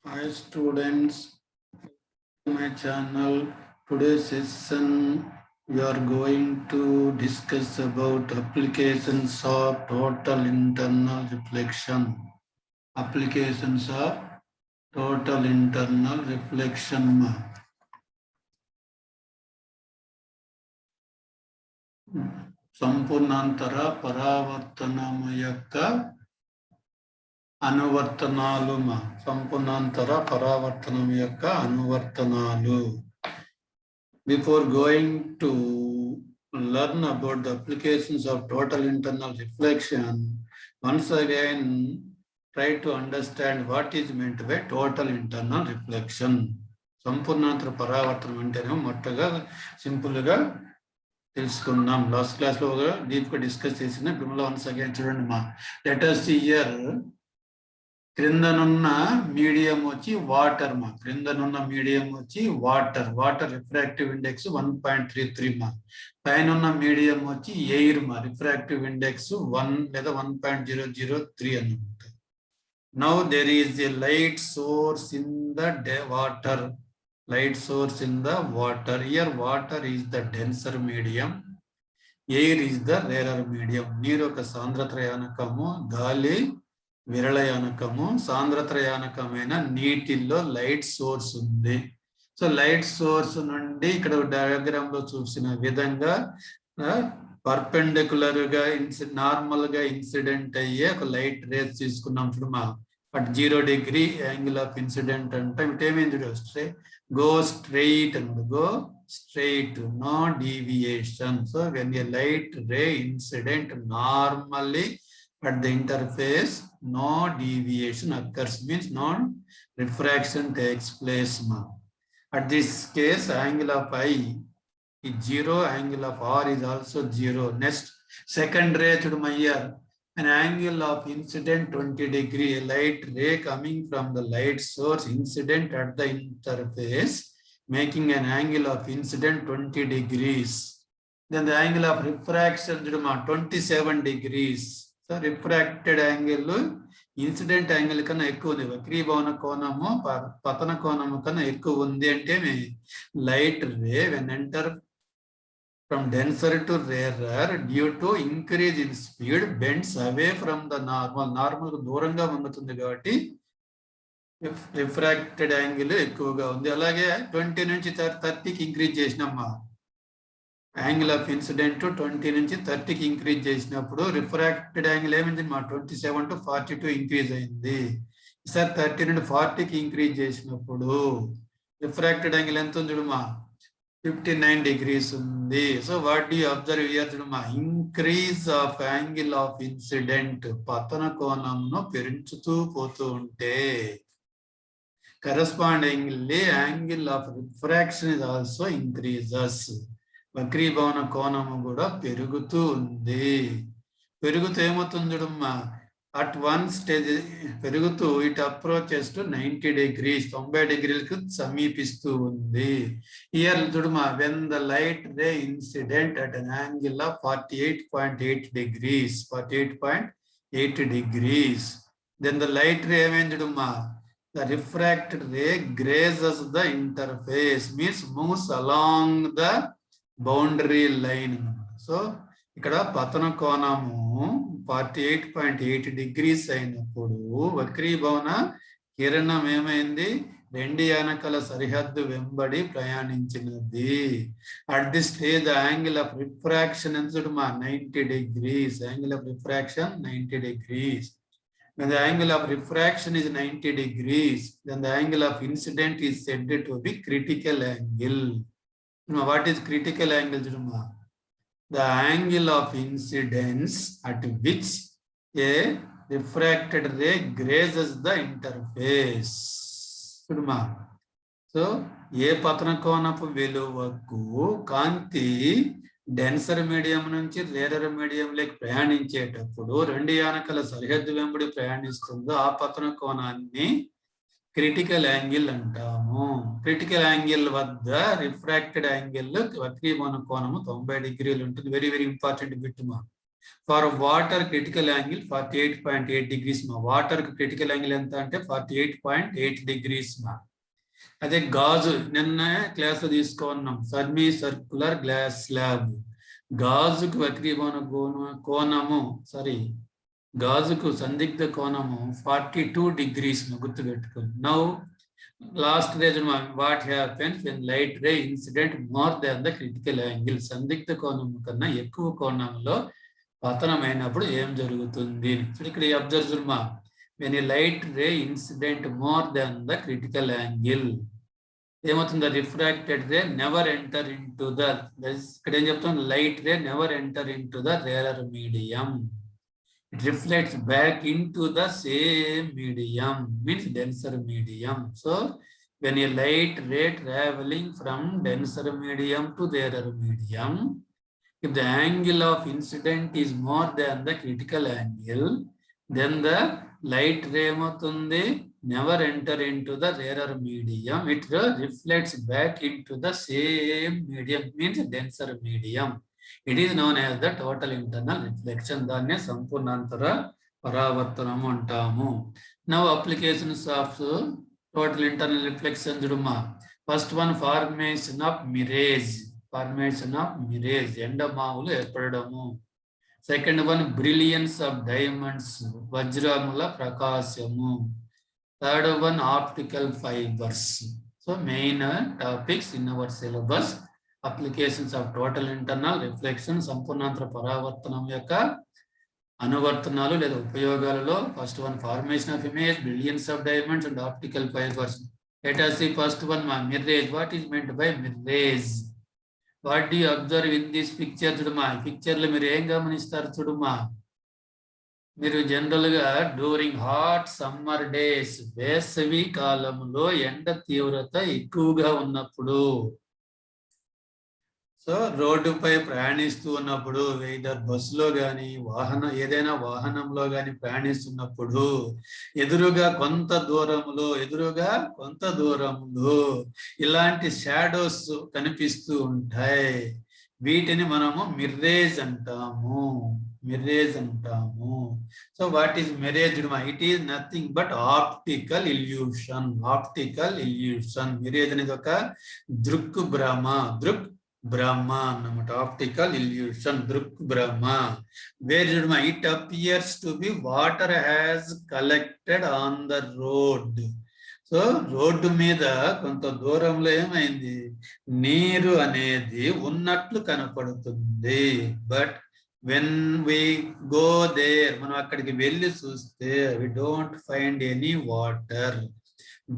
Hi students, my channel. Today's session we are going to discuss about applications of total internal reflection. Applications of total internal reflection. సంపూర్ణాంతర పరావర్తనము యొక్క అనువర్తనాలు. సంపూర్ణాంతర పరావర్తనం యొక్క అనువర్తనాలు. Before going to learn about the applications of total internal reflection, once again try to understand what is meant by total internal reflection. సంపూర్ణాంతర పరావర్తనం అంటేనే మొట్టగా సింపుల్గా తెలుసుకుందాం. Last క్లాస్లో డీప్గా డిస్కస్ చేసిన ఇప్పుడు వన్స్ అగైన్ చూడండి లెట్ us see here. క్రిందనున్న medium వచ్చి వాటర్ క్రిందనున్న మీడియం వచ్చి వాటర్ రిఫ్రాక్టివ్ ఇండెక్స్ 1.33 పైన మీడియం వచ్చి ఎయిర్ రిఫ్రాక్టివ్ ఇండెక్స్ 1 లేదా 1.003 అన్నమాట. Now there is a light source in the water. Light source in the water. Here water is the denser medium, air is the rarer medium. నీరు ఒక సాంద్రత్రయానకము, గాలి విరళయానకము. సాంద్రత్రయానకమైన నీటిల్లో light source ఉంది. So light source నుండి ఇక్కడ diagram లో చూసిన విధంగా perpendicular గా నార్మల్ గా ఇన్సిడెంట్ అయ్యే ఒక లైట్ రేస్ తీసుకున్నాం చూడమా. at 0 degree angle of incident అంటే ఏమైంది go straight and go straight, no deviation. So when a light ray incident normally at the interface, no deviation occurs, means no refraction takes place. At this case angle of I is 0, angle of R is also 0. Next second ray chuduma here, an angle of incident 20 degree, a light ray coming from the light source incident at the interface, making an angle of incident 20 degrees. Then the angle of refraction 27 degrees. So refracted angle incident angle కన్నా ఎక్కువ ఉంది. వక్రీభవన కోణము పతన కోణము కన్నా ఎక్కువ ఉంది అంటే light ray when enter from denser to rarer due to increase in speed bends away from the normal. Normal దూరంగా వంగుతుంది కాబట్టి రిఫ్రాక్టెడ్ యాంగిల్ ఎక్కువగా ఉంది. అలాగే 20 నుంచి 30కి ఇంక్రీజ్ చేసినమ్మా. యాంగిల్ ఆఫ్ ఇన్సిడెంట్ 20 నుంచి 30కి ఇంక్రీజ్ చేసినప్పుడు రిఫ్రాక్టెడ్ యాంగిల్ ఏమైంది 27 to 42 ఇంక్రీజ్ అయింది. సార్ 30 నుండి 40కి ఇంక్రీజ్ చేసినప్పుడు రిఫ్రాక్టెడ్ యాంగిల్ ఎంత ఉంది చూడమా, 59 degrees ఉంది. So what do you observe here చూడమా, increase of angle of incident, పతన కోణంను పెంచుతూ పోతూ ఉంటే correspondingly angle of refraction is also increases. వక్రీభవన కోణము కూడా పెరుగుతూ ఉంది. పెరుగుతూ ఏమవుతుంది చూడమ్మా, అట్ వన్ స్టేజ్ పెరుగుతూ ఇట్ అప్రోచెస్ టు 90 degrees, 90 డిగ్రీలకు సమీపిస్తూ ఉంది. ఇయర్ చూడమా, when the light ray incident at an angle of 48.8 degrees, 48.8 degrees, then the light ray ఏమైంది చూడమ్మా, the refracted ray grazes the interface, means moves along the boundary line. So ఇక్కడ పతన కోణము 48.8 degrees అయినప్పుడు వక్రీభవన కిరణం ఏమైంది, రెండు యానకల సరిహద్దు వెంబడి ప్రయాణించినది. At the stage angle of refraction ఎంత చూడమా, 90 degrees. Angle of refraction 90 degrees. When the angle of refraction is 90 degrees, then the angle of incident is said to be critical angle. What is critical angle? The angle of incidence at which a refracted ray grazes the interface. So, ఏ పతన కోణపు విలువకు కాంతి denser medium నుంచి rarer మీడియంలోకి ప్రయాణించేటప్పుడు రెండు యానకల సరిహద్దు వెంబడి ప్రయాణిస్తుందో ఆ పతన కోణాన్ని క్రిటికల్ యాంగిల్ అంటాము. క్రిటికల్ యాంగిల్ వద్ద రిఫ్రాక్టెడ్ యాంగిల్ వక్రీభవన కోణము 90 degrees ఉంటుంది. వెరీ వెరీ ఇంపార్టెంట్ బిట్ మా. For water critical angle 48.8 degrees మా. వాటర్ క్రిటికల్ యాంగిల్ ఎంత అంటే 48.8 degrees మా. అదే గాజు నిన్న క్లాస్ లో తీసుకున్నాం, ఫర్మీ సర్క్యులర్ గ్లాస్ స్లాబ్. గాజుకు వక్రీభవన కోణము గాజుకు సందిగ్ధ కోణము 42 degrees గుర్తుపెట్టుకోండి. Now last reason what happens when light ray incident more than the critical angle. సందిగ్ధ కోణం కన్నా ఎక్కువ కోణంలో పతనమైనప్పుడు ఏం జరుగుతుంది? ఇక్కడ అబ్జర్వ్ మా, when a light ray incident more than the critical angle ఏమవుతుంది? Refracted ray never enter into the, ఇక్కడ ఏం చెప్తాం, light ray never enter into the rarer medium. It reflects back into the same medium, means denser medium. So when a light ray traveling from denser medium to rarer medium, if the angle of incident is more than the critical angle, then the light ray never enter into the rarer medium. It reflects back into the same medium, means denser medium. It is known as the total internal reflection. దాన్నే సంపూర్ణాంతర పరావర్తనము అంటాము. Now applications of total internal reflection చూడమ్మా. First one formation of mirage. Formation of mirage, ఎండమావులు ఏర్పడము. Second one brilliance of diamonds, వజ్రముల ప్రకాశము. Third one optical fibres. So main topics in our syllabus. Applications of total internal reflection, సంపూర్ణాంతర పరావర్తనం యొక్క అనువర్తనాలు లేదా ఉపయోగాలలో. First one formation of image, billions of diamonds and optical fibres. Let us see first one మా mirage. What is meant by mirage? What do you observe in this picture? చూడమ్మా, ఈ picture లో మీరు ఏం గమనిస్తారు చూడమ్మా. మీరు జనరల్ గా డ్యూరింగ్ హాట్ సమ్మర్ డేస్, వేసవి కాలంలో ఎండ తీవ్రత ఎక్కువగా ఉన్నప్పుడు, సో రోడ్డుపై ప్రయాణిస్తూ ఉన్నప్పుడు, వెయిదర్ బస్సులో కానీ ఏదైనా వాహనంలో కానీ ప్రయాణిస్తున్నప్పుడు ఎదురుగా కొంత దూరంలో ఇలాంటి షాడోస్ కనిపిస్తూ ఉంటాయి. వీటిని మనము మిర్రేజ్ అంటాము. So what is mirage? It is nothing but optical illusion. Mirage అనేది ఒక భ్రమ అన్నమాట. ఆప్టికల్ ఇల్యూషన్, దృక్భ్రమ. Where it appears to be water has collected on the road. So road మీద కొంత దూరంలో ఏమైంది, నీరు అనేది ఉన్నట్లు కనపడుతుంది. But when we go there, మనం అక్కడికి వెళ్ళి చూస్తే we don't find any water.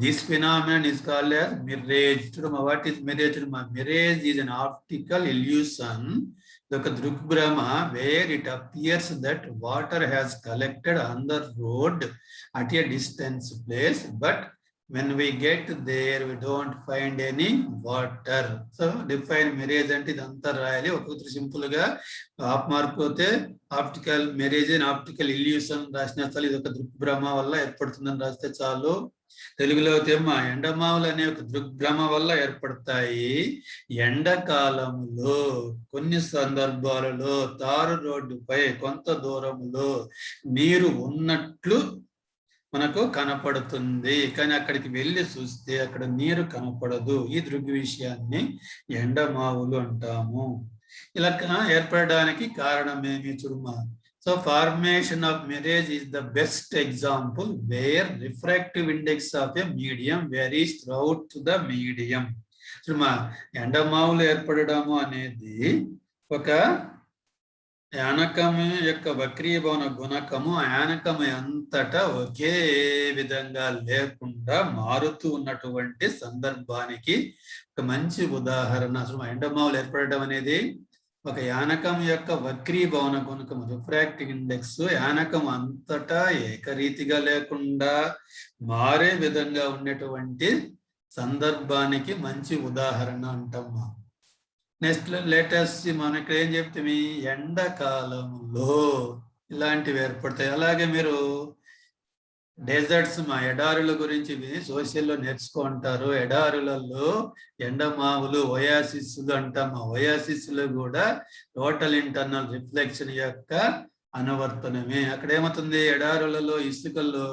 This phenomenon is called as mirage. What is mirage? Mirage is an optical illusion, the drukbrahma, where it appears that water has collected on the road at a distance place, but when we get there we don't find any water. So define mirage అంటే ఇదంతా రాయాలి. ఒక్కొక్కటి simple గా half mark పోతే optical Mirage and optical illusion రాసిన చాలు. ఇది ఒక దృక్భ్రమ వల్ల ఏర్పడుతుందని రాస్తే చాలు. తెలుగులో ఏమో ఎండమావులు అనే ఒక దృగ్భ్రమ వల్ల ఏర్పడతాయి. ఎండాకాలంలో కొన్ని సందర్భాలలో తారు రోడ్డుపై కొంత దూరంలో నీరు ఉన్నట్లు మనకు కనపడుతుంది, కానీ అక్కడికి వెళ్ళి చూస్తే అక్కడ నీరు కనపడదు. ఈ దృగ్విషయాన్ని ఎండమావులు అంటాము. ఇలా ఏర్పడడానికి కారణమేమి చూడమా. So formation of mirage is the best example where refractive index of a medium varies throughout the medium. చూడమా, ఎండమావులు ఏర్పడము అనేది ఒక యానకము యొక్క వక్రీభవన గుణకము యానకము అంతటా ఒకే విధంగా లేకుండా మారుతూ ఉన్నటువంటి సందర్భానికి ఒక మంచి ఉదాహరణ. ఎండమావులు ఏర్పడడం అనేది ఒక యానకం యొక్క వక్రీభవన గుణకం, రిఫ్రాక్టివ్ ఇండెక్స్ యానకం అంతటా ఏకరీతిగా లేకుండా మారే విధంగా ఉండేటువంటి సందర్భానికి మంచి ఉదాహరణ అంటామా. నెక్స్ట్ లేటెస్ట్ మనం ఇక్కడ ఏం చెప్తాము, ఎండాకాలంలో ఇలాంటివి ఏర్పడతాయి. అలాగే మీరు డెజర్ట్స్ మా ఎడారుల గురించి సోషల్లో నేర్చుకుంటారు. ఎడారులలో ఎండమావులు ఒయాసిస్లు అంటాం. ఆ ఒయాసిస్లు కూడా టోటల్ ఇంటర్నల్ రిఫ్లెక్షన్ యొక్క అనువర్తనమే. అక్కడ ఏమవుతుంది, ఎడారులలో ఇసుకల్లో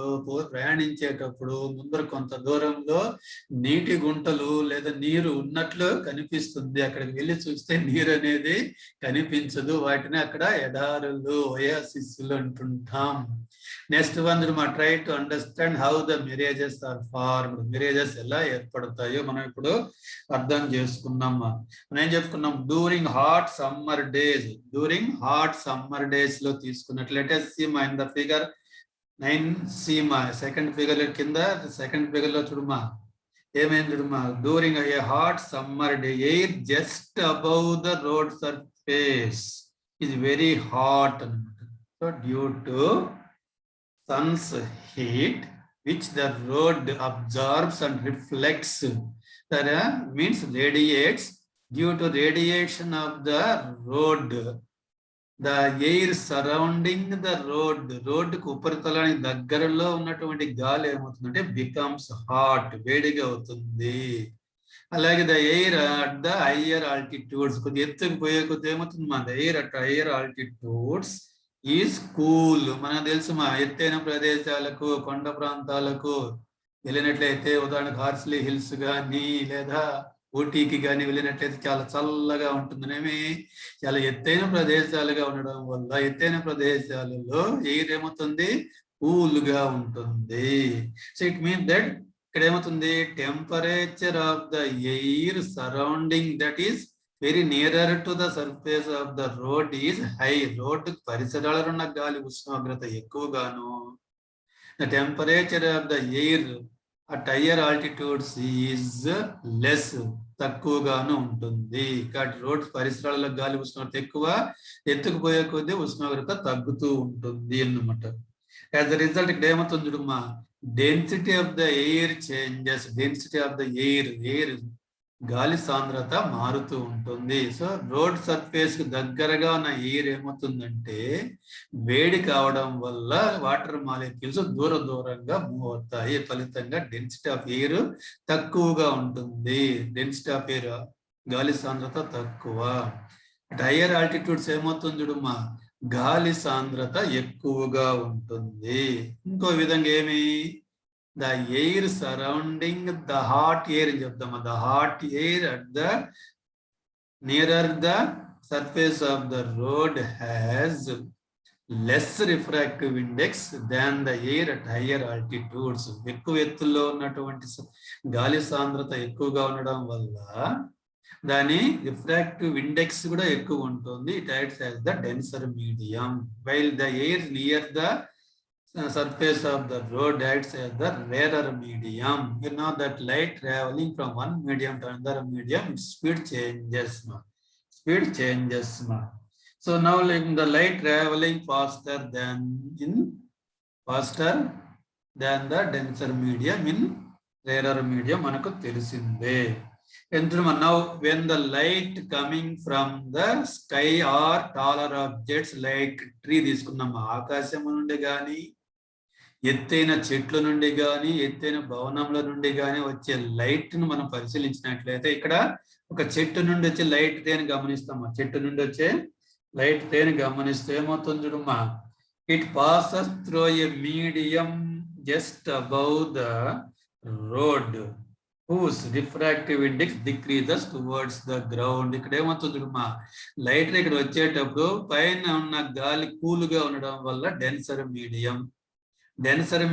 ప్రయాణించేటప్పుడు ముందర కొంత దూరంలో నీటి గుంటలు లేదా నీరు ఉన్నట్లు కనిపిస్తుంది. అక్కడికి వెళ్ళి చూస్తే నీరు అనేది కనిపించదు. వాటిని అక్కడ ఎడారులు ఒయాసిస్లు అంటుంటాం. Next one try to understand how the mirages are formed. Mirages ఎలా ఏర్పడతాయో మనం ఇప్పుడు అర్థం చేసుకున్నాం. మనం ఏం చెప్పుకున్నాం, during hot summer days. During hot summer days లో తీసుకున్నట్లు లెట్ సీ మా ఇన్ ద ఫిగర్ 9C మా సెకండ్ ఫిగర్ కింద సెకండ్ ఫిగర్ లో చూడమా ఏమైంది చూడమా, during a hot summer day air just above the road surface is very hot. So due to sun's heat which the road absorbs and reflects, that means radiates, due to radiation of the road, the air surrounding the road కు ఉపరితలానికి దగ్గరలో ఉన్నటువంటి గాలి ఏమవుతుందంటే becomes hot, వేడిగా అవుతుంది. అలాగే the air at the higher altitudes, కొద్దిగా ఎత్తుకు పోయే కొద్ది ఏమవుతుంది మా air at higher altitudes is cool. మనకు తెలుసు మా ఎత్తైన ప్రదేశాలకు కొండ ప్రాంతాలకు వెళ్ళినట్లయితే, ఉదాహరణకు హార్స్లీ హిల్స్ కానీ లేదా ఊటీకి కానీ వెళ్ళినట్లయితే చాలా చల్లగా ఉంటుందనేమి. చాలా ఎత్తైన ప్రదేశాలుగా ఉండడం వల్ల ఎత్తైన ప్రదేశాలలో ఎయిర్ ఏమవుతుంది, కూల్గా ఉంటుంది. సో ఇట్ మీన్స్ దట్ ఇక్కడ ఏమవుతుంది, temperature of the air surrounding that is very nearer to the surface of the road is high. Road పరిసరాలలో ఉన్న గాలి ఉష్ణోగ్రత ఎక్కువగాను, the temperature of the air at higher altitudes is less, తక్కువగాను ఉంటుంది. కాబట్టి రోడ్ పరిసరాలలో గాలి ఉష్ణోగ్రత ఎక్కువ, ఎత్తుకుపోయే కొద్దీ ఉష్ణోగ్రత తగ్గుతూ ఉంటుంది అన్నమాట. యాజ్ అ రిజల్ట్ ఇక్కడ ఏమవుతుంది చూడమ్మా, density of the air changes. Density of the air గాలి సాంద్రత మారుతూ ఉంటుంది. సో రోడ్ సర్ఫేస్ కు దగ్గరగా ఉన్న ఎయిర్ ఏమవుతుందంటే వేడి కావడం వల్ల వాటర్ మాలిక్యూల్స్ దూరంగా మూవ్ అవుతాయి. ఫలితంగా డెన్సిటీ ఆఫ్ ఎయిర్ తక్కువగా ఉంటుంది. డెన్సిటీ ఆఫ్ ఎయిర్ గాలి సాంద్రత తక్కువ. హయ్యర్ ఆల్టిట్యూడ్స్ ఏమవుతుంది చూడమ్మా, గాలి సాంద్రత ఎక్కువగా ఉంటుంది. ఇంకో విధంగా ఏమి, the air surrounding the hot air అని చెప్తాము. The hot air at the nearer the surface of the road has less refractive index than the air at higher altitudes. ఎక్కువ ఎత్తుల్లో ఉన్నటువంటి గాలి సాంద్రత ఎక్కువగా ఉండడం వల్ల దాని రిఫ్రాక్టివ్ ఇండెక్స్ కూడా ఎక్కువ ఉంటుంది. It acts as the denser medium, while the air near the surface of the road acts as the rarer medium. You know that light traveling from one medium to another medium, its speed changes. So now like the light traveling faster than the denser medium in rarer medium manaku telisinde. And now when the light coming from the sky or taller objects like tree తీసుకున్నాము, ఆకాశం నుండి కానీ ఎత్తైన చెట్ల నుండి కానీ ఎత్తైన భవనంల నుండి కానీ వచ్చే లైట్ ను మనం పరిశీలించినట్లయితే, ఇక్కడ ఒక చెట్టు నుండి వచ్చే లైట్ తేని గమనిస్తామా, చెట్టు నుండి వచ్చే లైట్ తేని గమనిస్తే ఏమవుతుంది చూడమ్మా, it passes through a medium just above the road whose refractive index decreases towards the ground. ఇక్కడ ఏమవుతుంది చూడమ్మా, లైట్ ఇక్కడ వచ్చేటప్పుడు పైన ఉన్న గాలి కూలుగా ఉండడం వల్ల డెన్సర్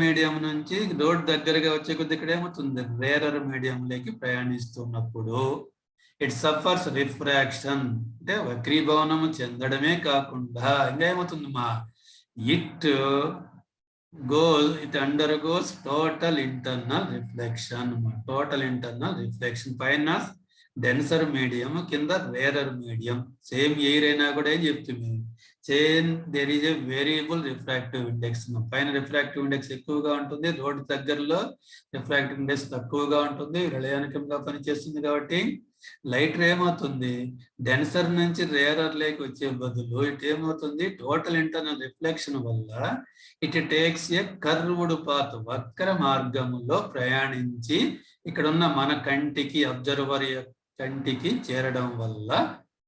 మీడియం నుంచి రోడ్ దగ్గరగా వచ్చే కొద్ది ఇక్కడ ఏమవుతుంది, రేరర్ మీడియంలోకి ప్రయాణిస్తున్నప్పుడు ఇట్ సఫర్స్ రిఫ్రాక్షన్, అంటే వక్రీభవనము చెందడమే కాకుండా ఇంకా ఏమవుతుంది మా, it undergoes total internal reflection. పైన డెన్సర్ మీడియం, కింద రేరర్ మీడియం. సేమ్ ఎయిర్ అయినా కూడా ఏం చెప్తుంది, there is a variable refractive index. పైన రిఫ్రాక్టివ్ ఇండెక్స్ ఎక్కువగా ఉంటుంది, రోడ్డు దగ్గరలో రిఫ్రాక్టివ్ ఇండెక్స్ తక్కువగా ఉంటుంది. విలయానికంగా పనిచేస్తుంది కాబట్టి లైట్ రే ఏమవుతుంది, డెన్సర్ నుంచి రేరర్ లేకి వచ్చే బదులు ఇటు ఏమవుతుంది, టోటల్ ఇంటర్నల్ రిఫ్లెక్షన్ వల్ల it takes A curved path, వక్ర మార్గములో ప్రయాణించి ఇక్కడ ఉన్న మన కంటికి, అబ్జర్వర్ కంటికి చేరడం వల్ల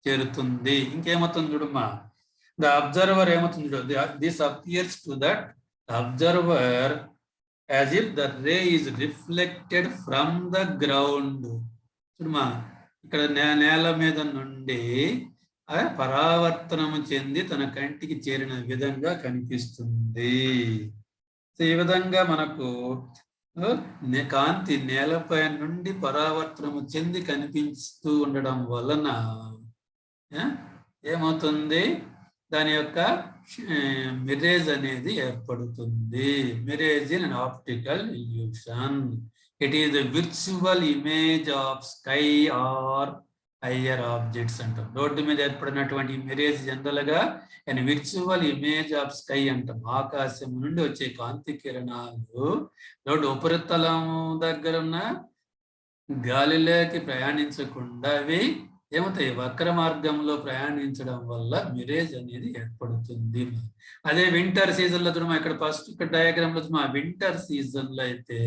చేరుతుంది. ఇంకేమవుతుంది చూడమ్మా, ద అబ్జర్వర్ ఏమవుతుంది చూడు, this appears to that observer as if the ray is reflected from the ground. చూడమ్మా, ఇక్కడ నేల మీద నుండి పరావర్తనము చెంది తన కంటికి చేరిన విధంగా కనిపిస్తుంది. సో ఈ విధంగా మనకు కాంతి నేలపై నుండి పరావర్తనము చెంది కనిపిస్తూ ఉండడం వలన ఏమవుతుంది, దాని యొక్క మిరేజ్ అనేది ఏర్పడుతుంది. Mirage in optical illusion. It is the virtual image of sky are higher objects అంటాం. రోడ్డు మీద ఏర్పడినటువంటి మిరేజ్ జనరల్ గా and virtual image of sky అంటాం. ఆకాశం నుండి వచ్చే కాంతి కిరణాలు రోడ్డు ఉపరితలం దగ్గర ఉన్న గాలిలోకి ప్రయాణించకుండా అవి ఏమవుతాయి, వక్ర మార్గంలో ప్రయాణించడం వల్ల మిరేజ్ అనేది ఏర్పడుతుంది. అదే వింటర్ సీజన్ లో చూడమా, ఇక్కడ ఫస్ట్ ఇక్కడ డయాగ్రామ్ లో చూడమా, వింటర్ సీజన్ లో అయితే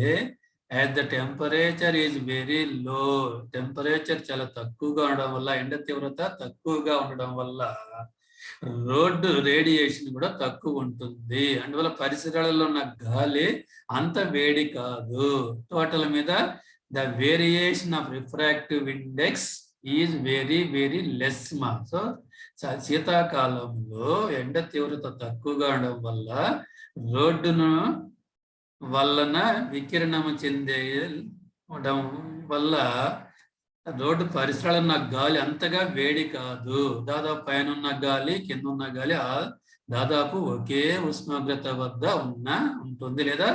as the temperature is very low, temperature చాలా తక్కువగా ఉండడం వల్ల, ఎండ తీవ్రత తక్కువగా ఉండడం వల్ల రోడ్డు రేడియేషన్ కూడా తక్కువ ఉంటుంది. అందువల్ల పరిసరాలలో ఉన్న గాలి అంత వేడి కాదు. టోటల్ మీద the variation of refractive index is very very less మా. సో శీతాకాలంలో ఎండ తీవ్రత తక్కువగా ఉండడం వల్ల రోడ్డును వలన వికిరణము చెందడం వల్ల రోడ్డు పరిసరాలు ఉన్న గాలి అంతగా వేడి కాదు. దాదాపు పైన ఉన్న గాలి కింద ఉన్న గాలి దాదాపు ఒకే ఉష్ణోగ్రత వద్ద ఉంటుంది, లేదా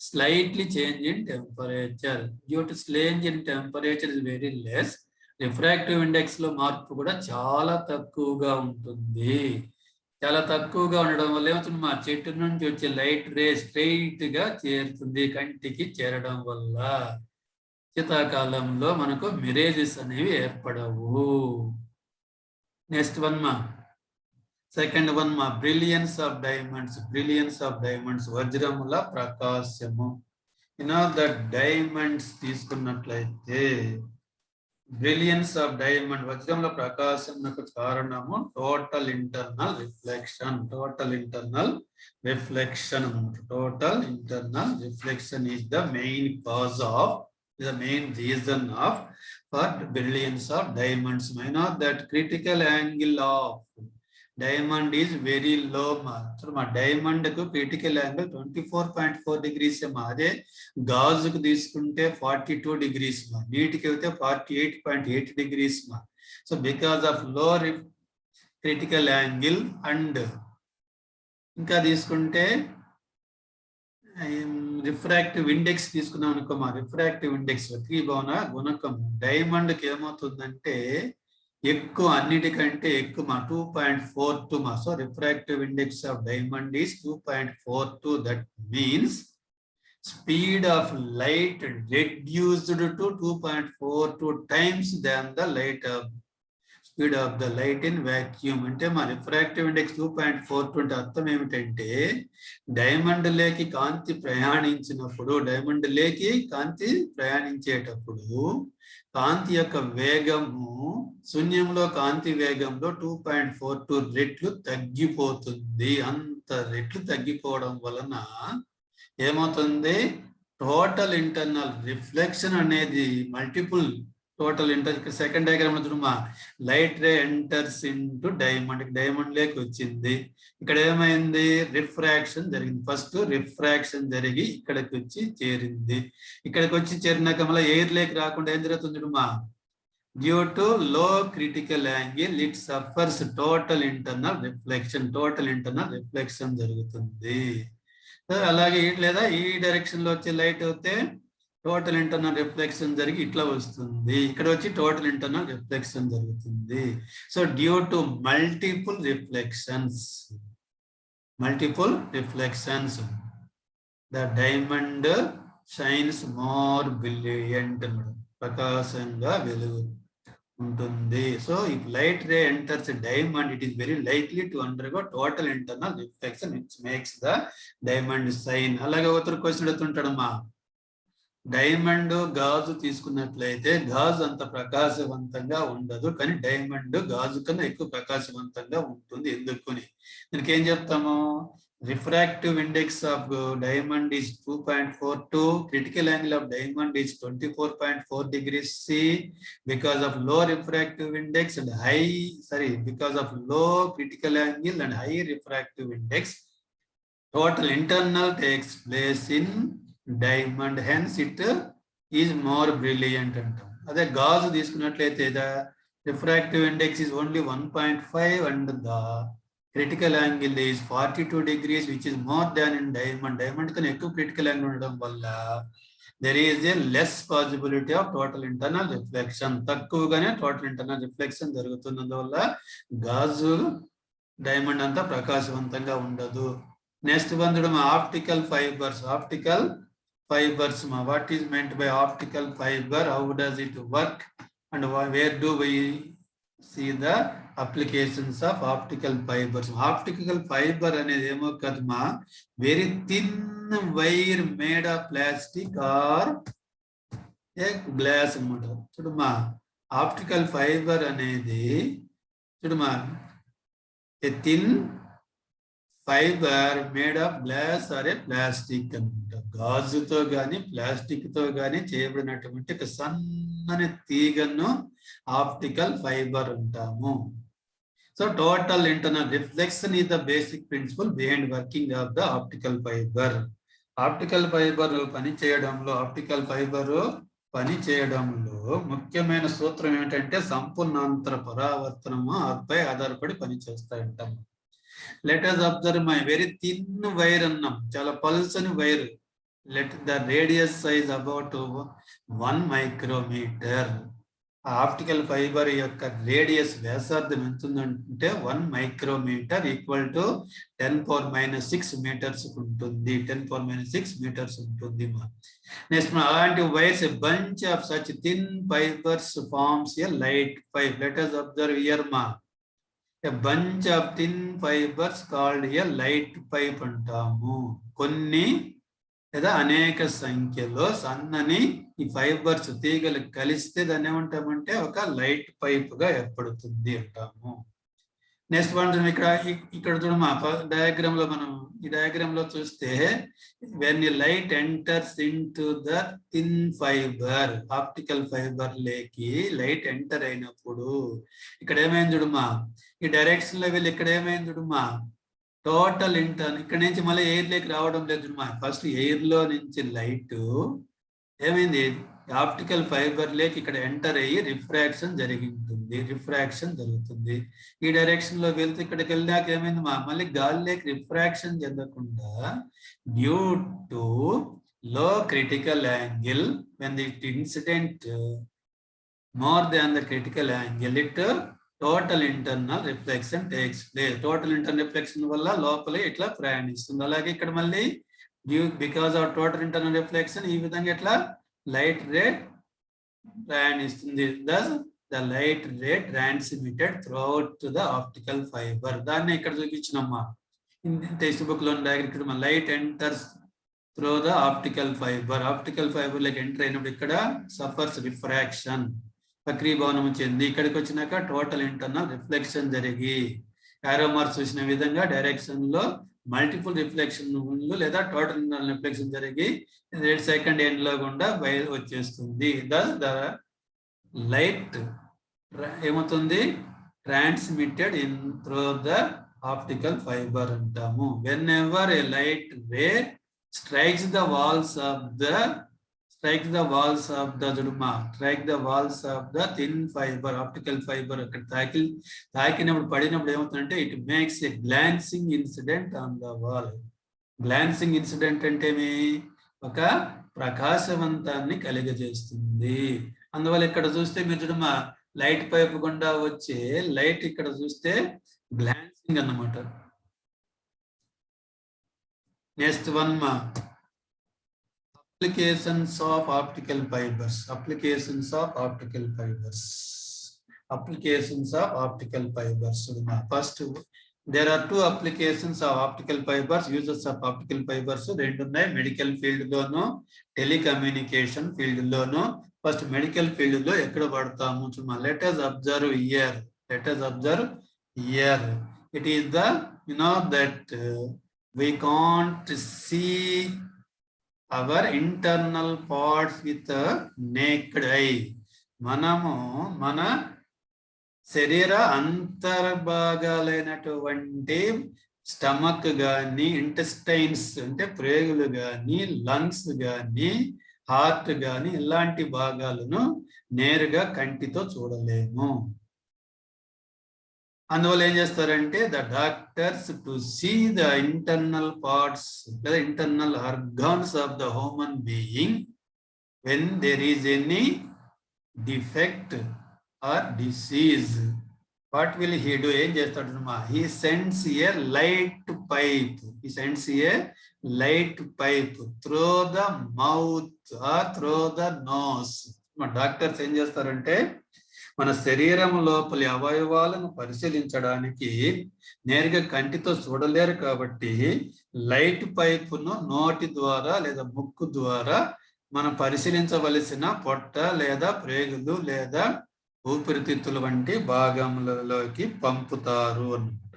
slightly change in temperature. Due to change in temperature is very less, refractive index లో మార్పు కూడా చాలా తక్కువగా ఉంటుంది. చాలా తక్కువగా ఉండడం వల్ల ఏమవుతుంది, మా చెట్టు నుంచి వచ్చే లైట్ రే స్ట్రైట్ గా చేరుతుంది, కంటికి చేరడం వల్ల శీతాకాలంలో మనకు మిరేజెస్ అనేవి ఏర్పడవు. నెక్స్ట్ వన్ మా, సెకండ్ వన్ మా, brilliance of diamonds. Brilliance of diamonds, వజ్రముల ప్రకాశము. ద డైమండ్స్ తీసుకున్నట్లయితే బ్రిలియన్స్ ఆఫ్ డైమండ్, వజ్రంలో ప్రకాశంకు కారణము total internal reflection. Total internal reflection, total internal reflection is the main cause of, the main reason of for brilliance of diamonds. May not that critical angle of diamond is very low ma. So ma diamond ku critical angle 24.4 degrees ma. Ade gauze ku తీసుకుంటే 42 degrees ma. నీటికి అయితే 48.8 degrees ma. So because of low critical angle and ఇంకా తీసుకుంటే refractive index తీసుకున్నాం అనుకో మా, refractive index వక్రీభవన గుణకం డైమండ్కి ఏమవుతుందంటే ఎక్కువ, అన్నిటికంటే ఎక్కువ మా, 2.42 మా. So refractive index of diamond is 2.42. That means speed of light reduced to 2.42 times than the light of speed of the light in vacuum. అంటే మా రిఫ్రాక్టివ్ ఇండెక్స్ 2.42 అంటే అర్థం ఏమిటంటే డైమండ్ లేకి కాంతి ప్రయాణించినప్పుడు, డైమండ్ లేకి కాంతి ప్రయాణించేటప్పుడు కాంతి యొక్క వేగము శూన్యంలో కాంతి వేగంలో 2.42 రెట్లు తగ్గిపోతుంది. అంత రెట్లు తగ్గిపోవడం వలన ఏమవుతుంది, టోటల్ ఇంటర్నల్ రిఫ్లెక్షన్ అనేది multiple total inter. Second diagram లో చూడమ్మా, light ray enters into diamond, diamond లేకి వచ్చింది. ఇక్కడ ఏమైంది, రిఫ్రాక్షన్ జరిగింది. ఫస్ట్ రిఫ్రాక్షన్ జరిగి ఇక్కడికి వచ్చి చేరింది. ఇక్కడికి వచ్చి చేరినాక మళ్ళీ ఎయిర్ లేకి రాకుండా ఏం జరుగుతుంది చూడమ్మా, due to low critical angle it suffers total internal reflection. Total internal reflection జరుగుతుంది. అలాగే లేదా ఈ డైరెక్షన్ లో వచ్చే లైట్ అయితే టోటల్ ఇంటర్నల్ రిఫ్లెక్షన్ జరిగి ఇట్లా వస్తుంది, ఇక్కడ వచ్చి టోటల్ ఇంటర్నల్ రిఫ్లెక్షన్ జరుగుతుంది. So due to multiple reflections the diamond shines more brilliant, ప్రకాశంగా ఉంటుంది. So if light ray enters diamond it is very likely to undergo total internal reflection which makes the diamond shine. అలాగే ఒకరు question అడుగుతుంటాడమ్మా, diamond గాజు తీసుకున్నట్లయితే గాజు అంత ప్రకాశవంతంగా ఉండదు, కానీ డైమండ్ గాజు కన్నా ఎక్కువ ప్రకాశవంతంగా ఉంటుంది ఎందుకని. దీనికి ఏం చెప్తాము, refractive index of diamond is 2.42, critical angle of diamond is 24.4 degrees C because of low refractive index and because of low critical angle and high refractive index, total internal takes place in diamond, hence it is more brilliant అంటాం. అదే గాజు తీసుకున్నట్లయితే the refractive index is only 1.5 and the critical angle is 42 degrees which is more than in diamond. Diamond కన్నా ఎక్కువ critical angle ఉండడం వల్ల there is a less possibility of total internal reflection. తక్కువగానే total internal reflection జరుగుతున్నందువల్ల గాజు diamond అంతా ప్రకాశవంతంగా ఉండదు. Next one చూడమ్మా, ఆప్టికల్ ఫైబర్స్. ఆప్టికల్ ఫైబర్స్ మా what is meant by optical fibre, how does it work and where do we see the applications of optical fibres. Optical fibre అనేది ఏమో కదమ్మా, very thin wire made of plastic or a glass అన్నమాట. చూడమ్మా, optical fibre అనేది చూడమ్మా a thin fibre made of glass or a plastic అనమాట. గాజుతో కానీ ప్లాస్టిక్ తో కానీ చేయబడినటువంటి ఒక సన్నని తీగను ఆప్టికల్ ఫైబర్ అంటాము. So total internal reflection is the basic principle behind working of the optical fibre. Optical fibre పని చేయడంలో ముఖ్యమైన సూత్రం ఏంటంటే సంపూర్ణాంతర పరావర్తనము పై ఆధారపడి పనిచేస్తాయంటాము. Let us observe my very thin wire అన్నాం, చాలా పల్సని wire. Let the radius size about 1 micrometer. Optical fibre యొక్క రేడియస్ వ్యాసార్థం ఎంత ఉందంటే 1 మైక్రోమీటర్ ఈక్వల్ టు 10⁻⁶ మీటర్స్ ఉంటుంది. 10⁻⁶ మీటర్స్ ఉంటుంది. నెక్స్ట్ అలాంటి wires bunch of such thin fibres forms a light pipe. Let us observe here మా a bunch of thin fibers called a light pipe అంటాము. కొన్ని లేదా అనేక సంఖ్యలో సన్నని ఈ ఫైబర్స్ తీగలు కలిస్తే దాన్ని ఏమంటామంటే ఒక లైట్ పైప్ గా ఏర్పడుతుంది అంటాము. నెక్స్ట్ వన్ ఇక్కడ చూడమా డయాగ్రామ్ లో, మనం ఈ డయాగ్రామ్ లో చూస్తే when light enters into the thin fibre, optical fibre లేకి లైట్ ఎంటర్ అయినప్పుడు ఇక్కడ ఏమైంది చూడమా, ఈ డైరెక్షన్ లో వెళ్ళి ఇక్కడ ఏమైంది చూడమా, టోటల్ ఇంటర్ ఇక్కడ నుంచి మళ్ళీ ఎయిర్ లేకి రావడం లేదు చూడమా. ఫస్ట్ ఎయిర్ లో నుంచి లైట్ ఏమైంది, ఆప్టికల్ ఫైబర్ లేకి ఇక్కడ ఎంటర్ అయ్యి రిఫ్రాక్షన్ జరుగుతుంది. ఈ డైరెక్షన్ లో వెళ్తే ఇక్కడికి వెళ్ళాక ఏమైంది మళ్ళీ గాలి లేకి రిఫ్రాక్షన్ జరగకుండా due to low critical angle when the incident more than the critical angle it total internal reflection takes place. Total internal reflection వల్ల లోపలే ఇట్లా ప్రయాణిస్తుంది. అలాగే ఇక్కడ మళ్ళీ because of total internal reflection ఈ విధంగా ఇట్లా లైట్ రే ప్రయాణిస్తుంది. Thus the light ray transmitted throughout to the optical fibre. దాన్ని ఇక్కడ చూపించినమ్మా టెక్స్ట్ బుక్ లో diagram. Light enters through the optical fibre. Optical fibre like enter అయినప్పుడు ఇక్కడ సఫర్స్ రిఫ్రాక్షన్, వక్రీభవనం చెంది ఇక్కడికి వచ్చినాక టోటల్ ఇంటర్నల్ రిఫ్లెక్షన్ జరిగి యారో మార్క్స్ చూసిన విధంగా డైరెక్షన్ లో మల్టిపుల్ రిఫ్లెక్షన్ లేదా టోటల్ ఇంటర్నల్ రిఫ్లెక్షన్ జరిగి సెకండ్ ఎండ్ లో గుండా బయలు వచ్చేస్తుంది. ద లైట్ ఏమవుతుంది, transmitted in through the optical fibre అంటాము. Whenever a light ray strikes the walls of the thin fiber, optical fiber అక్కడ తాకినప్పుడు పడినప్పుడు ఏమవుతుందంటే it makes a glancing incident on the wall. Glancing incident అంటే ఒక ప్రకాశవంతాన్ని కలిగజేస్తుంది. అందువల్ల ఇక్కడ చూస్తే మీరు చూడమ్మా లైట్ పైప్ గుండా వచ్చే లైట్ ఇక్కడ చూస్తే గ్లాన్సింగ్ అన్నమాట. నెక్స్ట్ వన్ మా applications of optical fibers. applications of optical fibers. First, there are two applications of optical fibers, uses of optical fibers. Rendu unnai, medical field lono, telecommunication field lono. First, medical field lo ekkada vadtamu chuma. Let us observe here. Let us observe here. It is the, you know, that we can't see our internal parts with a naked eye. మనము మన శరీర అంతర్భాగాలైనటువంటి stomach కానీ, intestines అంటే ప్రేగులు కానీ, lungs కానీ, heart కానీ ఇలాంటి భాగాలను నేరుగా కంటితో చూడలేము. అందువల్ల ఏం చేస్తారంటే the doctors to see the internal parts లేదా internal organs of the human being when there is any defect or disease, what will he do? ఏం చేస్తాడు? He sends a light pipe, he sends a light pipe through the mouth or through the nose. Doctors ఏం చేస్తారంటే మన శరీరం లోపలి అవయవాలను పరిశీలించడానికి నేరుగా కంటితో చూడలేరు కాబట్టి లైట్ పైపును నోటి ద్వారా లేదా ముక్కు ద్వారా మనం పరిశీలించవలసిన పొట్ట లేదా ప్రేగులు లేదా ఊపిరితిత్తుల వంటి భాగములలోకి పంపుతారు అన్నమాట.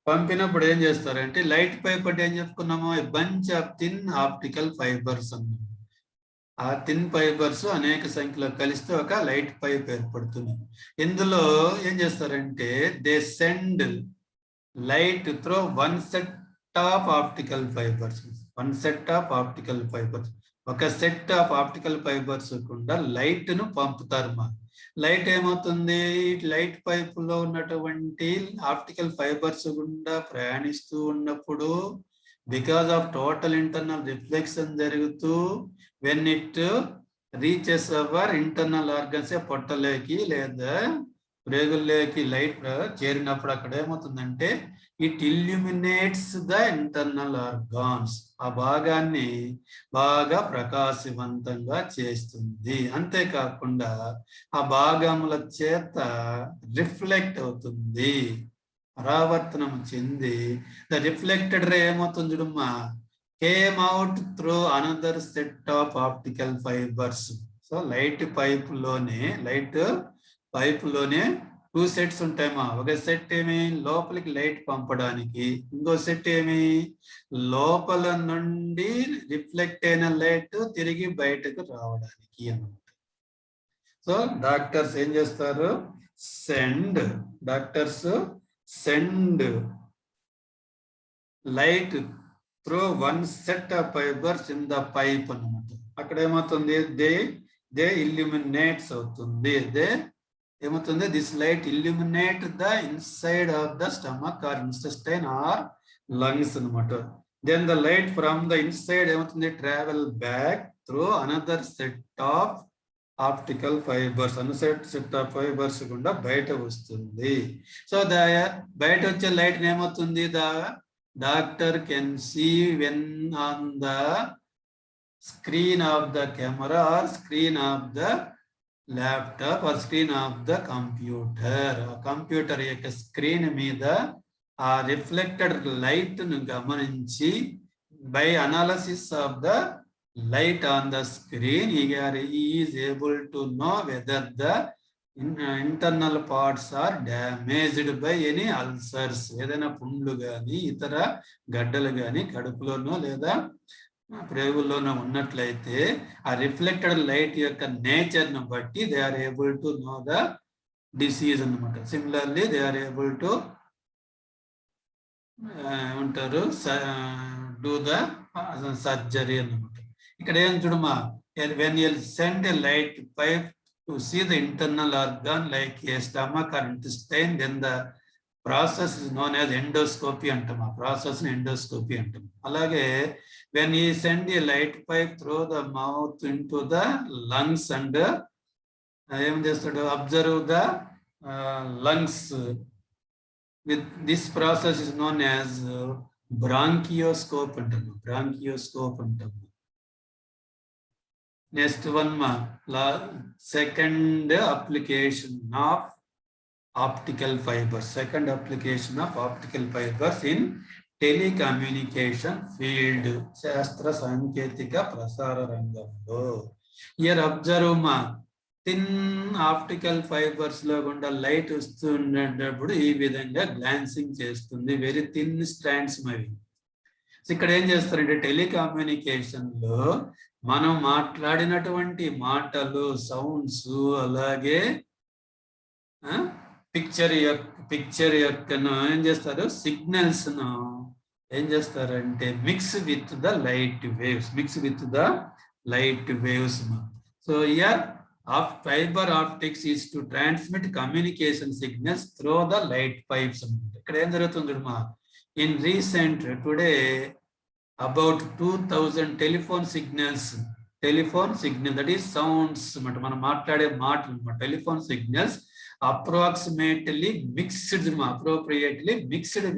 పంపినప్పుడు ఏం చేస్తారంటే లైట్ పైప్ అంటే ఏం చెప్పుకున్నాము? Bunch of thin optical fibres అన్నమాట. ఆ థిన్ ఫైబర్స్ అనేక సంఖ్యలో కలిస్తే ఒక లైట్ పైప్ ఏర్పడుతుంది. ఇందులో ఏం చేస్తారంటే they send light through one set of optical fibres. One set of optical fibres, ఒక సెట్ ఆఫ్ ఆప్టికల్ ఫైబర్స్ గుండా లైట్ ను పంపుతారు. లైట్ ఏమవుతుంది? లైట్ పైప్ లో ఉన్నటువంటి ఆప్టికల్ ఫైబర్స్ గుండా ప్రయాణిస్తూ ఉన్నప్పుడు because of total internal reflection జరుగుతూ when it reaches our internal organs, పొట్టలోకి లేదా ప్రేగుల్లోకి లైట్ చేరినప్పుడు అక్కడ ఏమవుతుందంటే it illuminates the internal organs, ఆ భాగాన్ని బాగా ప్రకాశవంతంగా చేస్తుంది. అంతేకాకుండా ఆ భాగముల చేత రిఫ్లెక్ట్ అవుతుంది, పరావర్తనం చెంది ద రిఫ్లెక్టెడ్ రే ఏమవుతుంది చూడమ్మా, came out through another set of optical fibers. So light pipe లోనే టూ సెట్స్ ఉంటాయమ్మా. ఒక సెట్ ఏమి లోపలికి లైట్ పంపడానికి, ఇంకో సెట్ ఏమి లోపల నుండి రిఫ్లెక్ట్ అయిన లైట్ తిరిగి బయటకు రావడానికి అన్నమాట. సో డాక్టర్స్ ఏం చేస్తారు? Doctors send light through one set of fibres in the pipe అన్నమాట. అక్కడ ఏమవుతుంది? దే ఇల్యూమినేట్స్ అవుతుంది. ఏమవుతుంది? This light illuminate the inside of the stomach or intestine or lungs అన్నమాట. Then the light from the inside ఏమవుతుంది? Travel back through another set of optical fibres, set of fibres గుండా బయట వస్తుంది. So బయట వచ్చే light ఏమవుతుంది? Doctor can see when on the screen of the camera or screen of the laptop or screen of the computer. Computer యొక్క screen మీద ఆ reflected light ను గమనించి by analysis of the light on the screen he is able to know whether the internal parts are damaged by any ulcers. ఏదైనా పుండ్లు కానీ ఇతర గడ్డలు కానీ కడుపులోనో లేదా ప్రేగుల్లోనో ఉన్నట్లయితే ఆ రిఫ్లెక్టెడ్ లైట్ యొక్క నేచర్ ను బట్టి they are able to know the disease అన్నమాట. Similarly they are able to ఏమంటారు డూ ద సర్జరీ అన్నమాట. ఇక్కడ ఏం చూడమా, when you send a light pipe to see the internal organ like a stomach or intestine, then the process is known as endoscopy antam. A process ni endoscopy antam. Alage when he send a light pipe through the mouth into the lungs and em chestadu observe the lungs, with this process is known as bronchoscope antam. Next one మా second application of optical fibres. Second application of optical fibres in telecommunication field, శాస్త్ర సాంకేతిక ప్రసార రంగంలో. Here observe మా, thin optical fibres లో గుండా light వస్తున్నప్పుడు ఈ విధంగా గ్లాన్సింగ్ చేస్తుంది. వెరీ థిన్ స్ట్రాండ్స్ మరి. ఇక్కడ ఏం చేస్తారంటే టెలికమ్యూనికేషన్ లో మనం మాట్లాడినటువంటి మాటలు, సౌండ్స్, అలాగే పిక్చర్ యొక్కను ఏం చేస్తారు, సిగ్నల్స్ ను ఏం చేస్తారంటే mix with the light waves. So year fibre optics is to transmit communication signals through the light pipes. ఇక్కడ ఏం జరుగుతుంది మా, in recent today about 2000 telephone signal, that is sounds, మనం మాట్లాడే మాటలు, telephone signals appropriately mixed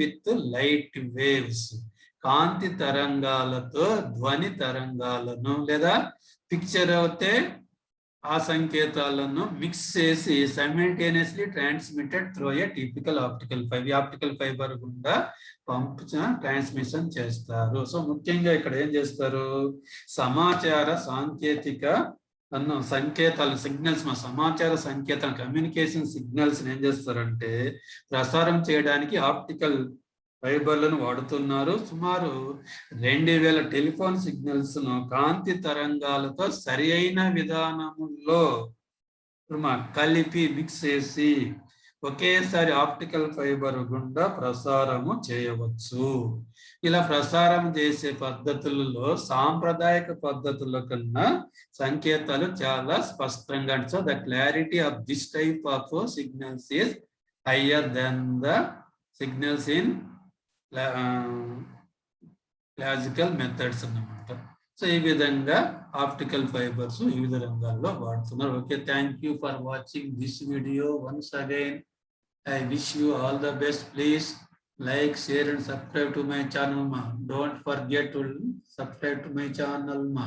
with light waves, కాంతి తరంగాలతో ధ్వని తరంగాలను లేదా పిక్చర్ అయితే ఆ సంకేతాలను మిక్స్ చేసి simultaneously transmitted through a typical optical fibre. Optical fibre గుండా ట్రాన్స్మిషన్ చేస్తారు. సో ముఖ్యంగా ఇక్కడ ఏం చేస్తారు, సమాచార సాంకేతిక సంకేతాలు, సిగ్నల్స్, మా సమాచార సంకేతాలు, కమ్యూనికేషన్ సిగ్నల్స్ ఏం చేస్తారంటే ప్రసారం చేయడానికి ఆప్టికల్ ఫైబర్లను వాడుతున్నారు. సుమారు 2000 టెలిఫోన్ సిగ్నల్స్ ను కాంతి తరంగాలతో సరి అయిన విధానంలో కలిపి మిక్స్ చేసి ఒకేసారి ఆప్టికల్ ఫైబర్ గుండా ప్రసారము చేయవచ్చు. ఇలా ప్రసారం చేసే పద్ధతులలో సాంప్రదాయక పద్ధతుల కన్నా సంకేతాలు చాలా స్పష్టంగా, so the clarity of this type of signals is higher than the signals in classical methods అన్నమాట. సో ఈ విధంగా ఆప్టికల్ ఫైబర్స్ వివిధ రంగాల్లో వాడుతున్నారు. Okay, thank you for watching this video. Once again I wish you all the best. Please like, share and subscribe to my channel ma. Don't forget to subscribe to my channel ma.